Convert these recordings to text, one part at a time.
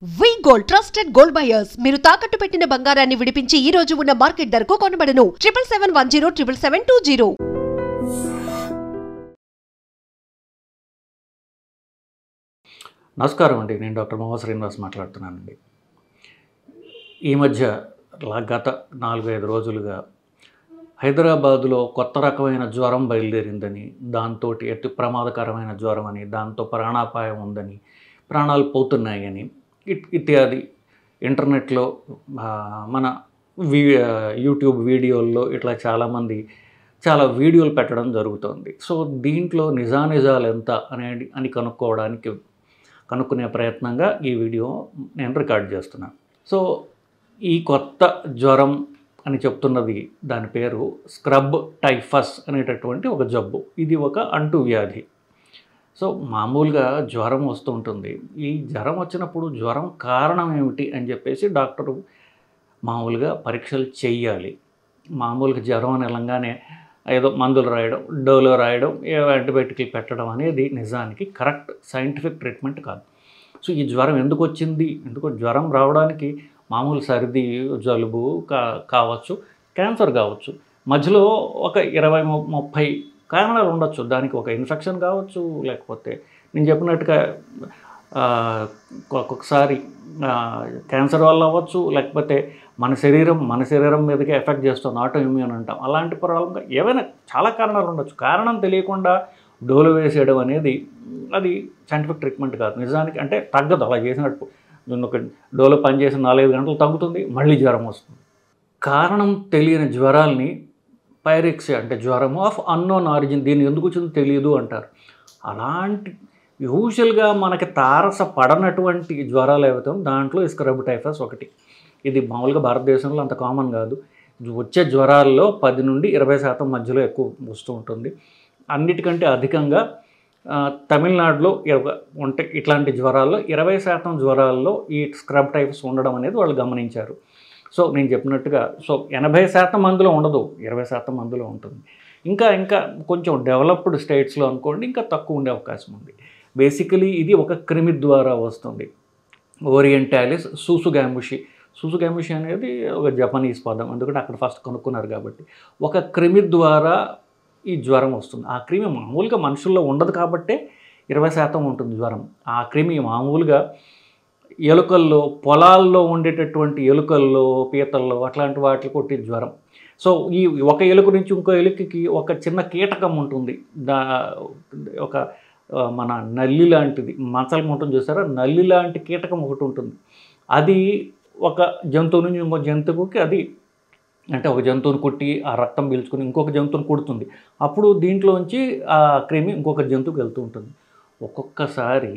వి gold trusted gold buyers మీరు తాకట్టు పెట్టిన బంగారాన్ని విడిపించి ఈ రోజు ఉన్న మార్కెట్ ధరకు కొనబడను 7771077720. నమస్కారం అండి, నేను డాక్టర్ మోహన్ శ్రీనివాస్ మాట్లాడుతున్నానండి. ఈ మధ్య గత 4-5 రోజులుగా హైదరాబాదులో కొత్త రకమైన జ్వరం బయలుదేరిందని, దాంతో అతి ప్రమాదకరమైన జ్వరం అని, దాంతో ప్రాణాపాయం ఉందని, ప్రాణాలు పోతున్నాయని ఇత్యాది ఇంటర్నెట్లో మన యూట్యూబ్ వీడియోల్లో ఇట్లా చాలామంది చాలా వీడియోలు పెట్టడం జరుగుతుంది. సో దీంట్లో నిజానిజాలు ఎంత అని కనుక్కునే ప్రయత్నంగా ఈ వీడియో నేను రికార్డ్ చేస్తున్నాను. సో ఈ కొత్త జ్వరం అని చెప్తున్నది దాని పేరు స్క్రబ్ టైఫస్ అనేటటువంటి ఒక జబ్బు. ఇది ఒక అంటువ్యాధి. సో మామూలుగా జ్వరం వస్తుంటుంది. ఈ జ్వరం వచ్చినప్పుడు జ్వరం కారణం ఏమిటి అని చెప్పేసి డాక్టరు మామూలుగా పరీక్షలు చెయ్యాలి. మామూలుగా జ్వరం అని వెళ్ళంగానే ఏదో మందులు రాయడం, డోలో రాయడం, యాంటీబయాటిక్లు పెట్టడం అనేది నిజానికి కరెక్ట్ సైంటిఫిక్ ట్రీట్మెంట్ కాదు. సో ఈ జ్వరం ఎందుకు వచ్చింది, జ్వరం రావడానికి మామూలు సర్ది, జలుబు కావచ్చు, క్యాన్సర్ కావచ్చు, మధ్యలో ఒక 20-30 కారణాలు ఉండొచ్చు. దానికి ఒక ఇన్ఫెక్షన్ కావచ్చు, లేకపోతే నేను చెప్పినట్టుగా ఒక్కొక్కసారి క్యాన్సర్ వల్ల అవ్వచ్చు, లేకపోతే మన శరీరం మీదకి ఎఫెక్ట్ చేస్తుంది, ఆటో ఇమ్యూన్ అంటాం. అలాంటి ప్రాబ్లంగా ఏవైనా చాలా కారణాలు ఉండొచ్చు. కారణం తెలియకుండా డోలు వేసేయడం అనేది అది సైంటిఫిక్ ట్రీట్మెంట్ కాదు నిజానికి. అంటే తగ్గదు అలా చేసినట్టు. ఒక డోలో పనిచేసి 4-5 గంటలు తగ్గుతుంది, మళ్ళీ జ్వరం వస్తుంది. కారణం తెలియని జ్వరాల్ని పైరెక్సియా అంటే జ్వరము ఆఫ్ అన్నోన్ ఆరిజిన్, దీన్ని ఎందుకు వచ్చిందో తెలియదు అంటారు. అలాంటి యూజువల్గా మనకి తారసపడనటువంటి జ్వరాలు ఏవైతే దాంట్లో ఈ స్క్రబ్ టైఫస్ ఒకటి. ఇది మామూలుగా భారతదేశంలో అంత కామన్ కాదు. వచ్చే జ్వరాల్లో 10-20% మధ్యలో ఎక్కువ వస్తూ ఉంటుంది. అన్నిటికంటే అధికంగా తమిళనాడులో ఉంటాయి ఇట్లాంటి జ్వరాల్లో. 20% జ్వరాల్లో ఈ స్క్రబ్ టైఫస్ ఉండడం అనేది వాళ్ళు గమనించారు. సో నేను చెప్పినట్టుగా 80% మందిలో ఉండదు, 20% మందిలో ఉంటుంది. ఇంకా కొంచెం డెవలప్డ్ స్టేట్స్లో అనుకోండి ఇంకా తక్కువ ఉండే అవకాశం ఉంది. బేసికలీ ఇది ఒక క్రిమి ద్వారా వస్తుంది. ఓరియంటాలిస్ సూసుగాముషి అనేది ఒక జపనీస్ పదం, ఎందుకంటే అక్కడ ఫస్ట్ కనుక్కున్నారు కాబట్టి. ఒక క్రిమి ద్వారా ఈ జ్వరం వస్తుంది. ఆ క్రిమి మామూలుగా మనుషుల్లో ఉండదు కాబట్టే 20% ఉంటుంది జ్వరం. ఆ క్రిమి మామూలుగా ఎలుకల్లో, పొలాల్లో ఉండేటటువంటి ఎలుకల్లో, పీతల్లో అట్లాంటి వాటికి కొట్టే జ్వరం. సో ఈ ఒక ఎలుక నుంచి ఇంకో ఎలుకకి ఒక చిన్న కీటకం ఉంటుంది. ఒక మన నల్లి లాంటిది మచ్చలు ఉంటుంది చూసారా, నల్లి లాంటి కీటకం ఒకటి ఉంటుంది. అది ఒక జంతువు నుంచి ఇంకో జంతువుకి అది అంటే ఒక జంతువుని కుట్టి ఆ రక్తం పీల్చుకుని ఇంకొక జంతువుని కుడుతుంది. అప్పుడు దీంట్లోంచి ఆ క్రిమి ఇంకొక జంతువుకి వెళ్తూ ఉంటుంది. ఒక్కొక్కసారి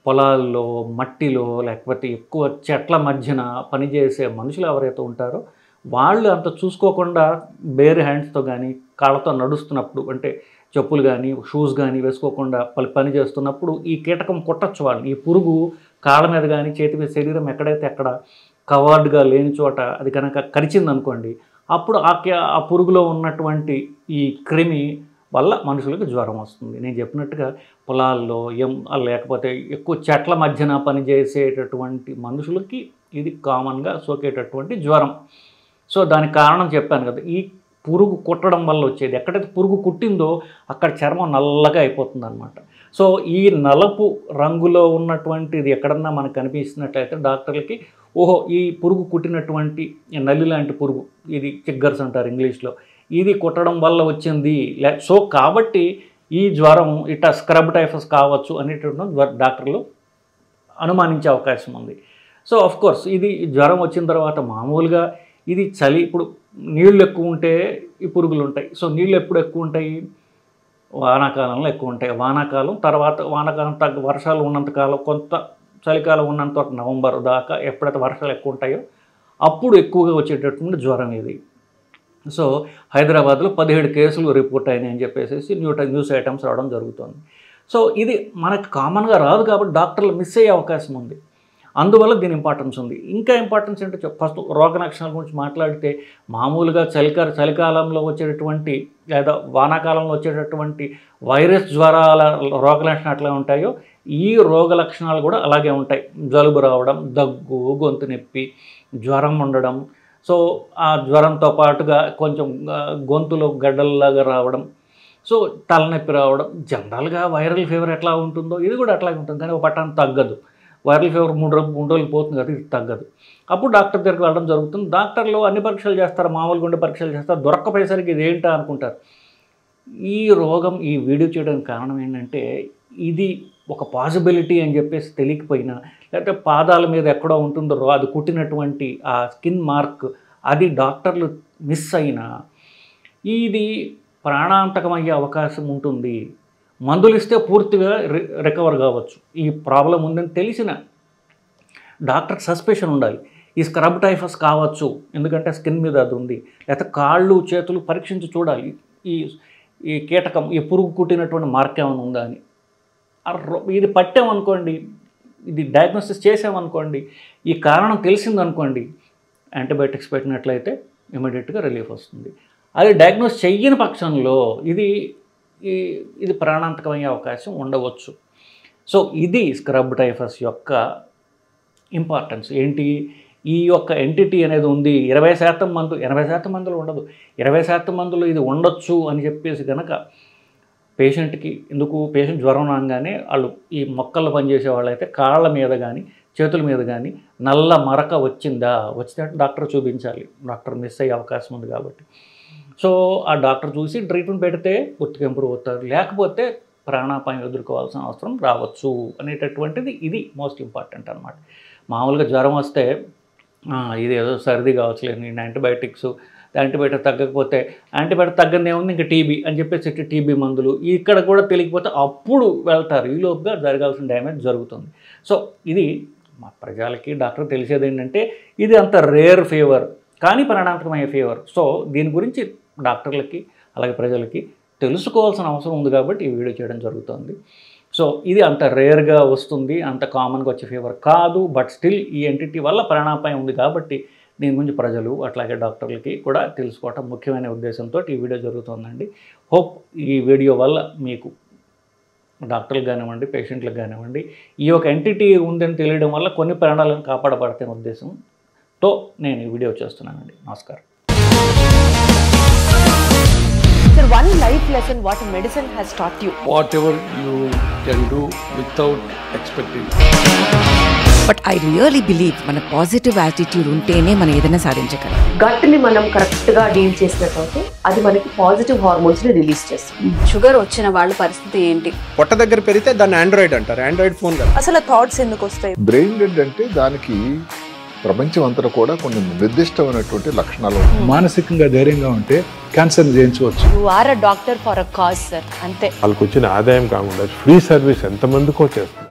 పొలాల్లో, మట్టిలో, లేకపోతే ఎక్కువ చెట్ల మధ్యన పనిచేసే మనుషులు ఎవరైతే ఉంటారో వాళ్ళు అంత చూసుకోకుండా బేర్ హ్యాండ్స్తో కానీ కాళ్ళతో నడుస్తున్నప్పుడు, అంటే చెప్పులు కానీ షూస్ కానీ వేసుకోకుండా పని చేస్తున్నప్పుడు ఈ కీటకం కొట్టచ్చు వాళ్ళని. ఈ పురుగు కాళ్ళ మీద కానీ చేతి మీద శరీరం ఎక్కడైతే అక్కడ కవర్డ్గా లేని చోట అది కనుక కరిచిందనుకోండి, అప్పుడు ఆ పురుగులో ఉన్నటువంటి ఈ క్రిమి వల్ల మనుషులకు జ్వరం వస్తుంది. నేను చెప్పినట్టుగా పొలాల్లో లేకపోతే ఎక్కువ చెట్ల మధ్యన పనిచేసేటటువంటి మనుషులకి ఇది కామన్గా సోకేటటువంటి జ్వరం. సో దానికి కారణం చెప్పాను కదా, ఈ పురుగు కుట్టడం వల్ల వచ్చేది. ఎక్కడైతే పురుగు కుట్టిందో అక్కడ చర్మం నల్లగా అయిపోతుంది అనమాట. సో ఈ నలుపు రంగులో ఉన్నటువంటిది ఎక్కడన్నా మనకు కనిపిస్తున్నట్లయితే డాక్టర్లకి ఓహో ఈ పురుగు కుట్టినటువంటి నల్లి లాంటి పురుగు, ఇది చిగ్గర్స్ అంటారు ఇంగ్లీష్లో, ఇది కుట్టడం వల్ల వచ్చింది. సో కాబట్టి ఈ జ్వరం ఇట్లా స్క్రబ్ టైఫస్ కావచ్చు అనేటటువంటి డాక్టర్లు అనుమానించే అవకాశం ఉంది. సో ఆఫ్కోర్స్ ఇది జ్వరం వచ్చిన తర్వాత మామూలుగా ఇది చలి, ఇప్పుడు నీళ్ళు ఎక్కువ ఉంటే ఈ పురుగులు ఉంటాయి. సో నీళ్ళు ఎప్పుడు ఎక్కువ ఉంటాయి, వానాకాలంలో ఎక్కువ ఉంటాయి. వానాకాలం తర్వాత వానాకాలం వర్షాలు ఉన్నంతకాలం, కొంత చలికాలం ఉన్నంత నవంబర్ దాకా ఎప్పుడైతే వర్షాలు ఎక్కువ ఉంటాయో అప్పుడు ఎక్కువగా వచ్చేటటువంటి జ్వరం ఇది. సో హైదరాబాద్లో 17 కేసులు రిపోర్ట్ అయినాయి అని చెప్పేసి న్యూస్ ఐటమ్స్ రావడం జరుగుతుంది. సో ఇది మనకు కామన్గా రాదు కాబట్టి డాక్టర్లు మిస్ అయ్యే అవకాశం ఉంది. అందువల్ల దీని ఇంపార్టెన్స్ ఉంది. ఇంకా ఇంపార్టెన్స్ ఏంటో ఫస్ట్ రోగ లక్షణాల గురించి మాట్లాడితే మామూలుగా చలికాలంలో వచ్చేటటువంటి లేదా వానాకాలంలో వచ్చేటటువంటి వైరస్ జ్వరాల రోగ లక్షణాలు ఎట్లా ఉంటాయో ఈ రోగ లక్షణాలు కూడా అలాగే ఉంటాయి. జలుబు రావడం, దగ్గు, గొంతు నొప్పి, జ్వరం ఉండడం, సో ఆ జ్వరంతో పాటుగా కొంచెం గొంతులో గడ్డల్లాగా రావడం, సో తలనొప్పి రావడం. జనరల్గా వైరల్ ఫీవర్ ఎట్లా ఉంటుందో ఇది కూడా అట్లాగే ఉంటుంది, కానీ ఒక పట్టాన్ని తగ్గదు. వైరల్ ఫీవర్ 3 రోజులు పోతుంది కదా, ఇది తగ్గదు. అప్పుడు డాక్టర్ దగ్గరికి వెళ్ళడం జరుగుతుంది. డాక్టర్లు అన్ని పరీక్షలు చేస్తారు, మామూలు గుండె పరీక్షలు చేస్తారు, దొరక్కపోయేసరికి ఇది ఏంటా అనుకుంటారు. ఈ రోగం ఈ వీడియో చేయడానికి కారణం ఏంటంటే ఇది ఒక పాసిబిలిటీ అని చెప్పేసి తెలియకపోయినా, లేకపోతే పాదాల మీద ఎక్కడో ఉంటుందో అది కుట్టినటువంటి ఆ స్కిన్ మార్క్ అది డాక్టర్లు మిస్ అయినా ఇది ప్రాణాంతకమయ్యే అవకాశం ఉంటుంది. మందులు ఇస్తే పూర్తిగా రికవర్ కావచ్చు. ఈ ప్రాబ్లం ఉందని తెలిసిన డాక్టర్ సస్పెషన్ ఉండాలి. ఈ స్క్రబ్ టైఫస్ కావచ్చు, ఎందుకంటే స్కిన్ మీద అది ఉంది. లేకపోతే కాళ్ళు చేతులు పరీక్షించి చూడాలి, ఈ కీటకం ఈ పురుగు కుట్టినటువంటి మార్క్ ఏమైనా ఉందా అని. ఇది పట్టామనుకోండి, ఇది డయాగ్నోసిస్ చేసామనుకోండి, ఈ కారణం తెలిసిందనుకోండి, యాంటీబయాటిక్స్ పెట్టినట్లయితే ఇమీడియట్గా రిలీఫ్ వస్తుంది. అది డయాగ్నోస్ చెయ్యని పక్షంలో ఇది ప్రాణాంతకమయ్యే అవకాశం ఉండవచ్చు. సో ఇది స్క్రబ్ టైఫస్ యొక్క ఇంపార్టెన్స్ ఏంటి. ఈ యొక్క ఎంటిటీ అనేది ఉంది. 20% మందు 80% మందులు ఉండదు, 20% మందులు ఇది ఉండొచ్చు అని చెప్పేసి కనుక పేషెంట్కి ఎందుకు పేషెంట్ జ్వరం రాగానే వాళ్ళు ఈ మొక్కల్లో పనిచేసే వాళ్ళైతే కాళ్ళ మీద కానీ చేతుల మీద కానీ నల్ల మరక వచ్చిందా, వచ్చినట్టు డాక్టర్ చూపించాలి. డాక్టర్ మిస్ అయ్యే అవకాశం ఉంది కాబట్టి. సో ఆ డాక్టర్ చూసి ట్రీట్మెంట్ పెడితే పూర్తిగా ఇంప్రూవ్ అవుతారు, లేకపోతే ప్రాణాపాయం ఎదుర్కోవాల్సిన అవసరం రావచ్చు అనేటటువంటిది ఇది మోస్ట్ ఇంపార్టెంట్ అనమాట. మామూలుగా జ్వరం వస్తే ఇది ఏదో సర్ది కావచ్చులేదు, నేను యాంటీబయాటిక్ తగ్గకపోతే యాంటీబయాటిక్ తగ్గనే ఉంది ఇంకా టీబీ అని చెప్పేసి టీబీ మందులు ఇక్కడ కూడా తెలియకపోతే అప్పుడు వెళ్తారు. ఈలోపుగా జరగాల్సిన డ్యామేజ్ జరుగుతుంది. సో ఇది మా ప్రజలకి డాక్టర్ తెలిసేది ఏంటంటే ఇది అంత రేర్ ఫీవర్ కానీ ప్రాణాంతకమయ్యే ఫీవర్. సో దీని గురించి డాక్టర్లకి అలాగే ప్రజలకి తెలుసుకోవాల్సిన అవసరం ఉంది కాబట్టి ఈ వీడియో చేయడం జరుగుతుంది. సో ఇది అంత రేర్గా వస్తుంది, అంత కామన్గా వచ్చే ఫీవర్ కాదు. బట్ స్టిల్ ఈ ఎంటిటీ వల్ల ప్రాణాపాయం ఉంది కాబట్టి దీని గురించి ప్రజలు అట్లాగే డాక్టర్లకి కూడా తెలుసుకోవటం ముఖ్యమైన ఉద్దేశంతో ఈ వీడియో జరుగుతుందండి. హోప్ ఈ వీడియో వల్ల మీకు డాక్టర్లకు కానివ్వండి, పేషెంట్లకు కానివ్వండి, ఈ యొక్క ఎంటిటీ ఉందని తెలియడం వల్ల కొన్ని ప్రాణాలను కాపాడబడతాయనే ఉద్దేశంతో నేను ఈ వీడియో చేస్తున్నానండి. నమస్కారం. Sir, one life lesson what medicine has taught you. Whatever you can do without expecting. But I really believe మన పాజిటివ్ యాటిట్యూడ్ ఉంటేనే మనం ఏదైనా సాధించగలం. గట్ ని మనం కరెక్ట్ గా డీల్ చేసినట్లయితే అది మనకి పాజిటివ్ హార్మోన్స్ ని రిలీజ్ చేస్తుంది. షుగర్ వచ్చిన వాళ్ళ పరిస్థితి ఏంటి? పొట్ట దగ్గర పెరిగితే దాన్ని ఆండ్రాయిడ్ అంటారు, ఆండ్రాయిడ్ ఫోన్ కదా. అసలు థాట్స్ ఎందుకు వస్తాయి? బ్రెయిన్ డెడ్ అంటే దానికి ప్రపంచం అంతా కూడా కొన్ని నిర్దిష్టమైనటువంటి లక్షణాలు. మానసికంగా ధైర్యంగా ఉంటే క్యాన్సర్ జయించవచ్చు. You are a doctor for a cause sir, అంతే. వాళ్ళకి వచ్చిన ఆదాయం కాకుండా ఫ్రీ సర్వీస్ ఎంతమందికో చేస్తారు.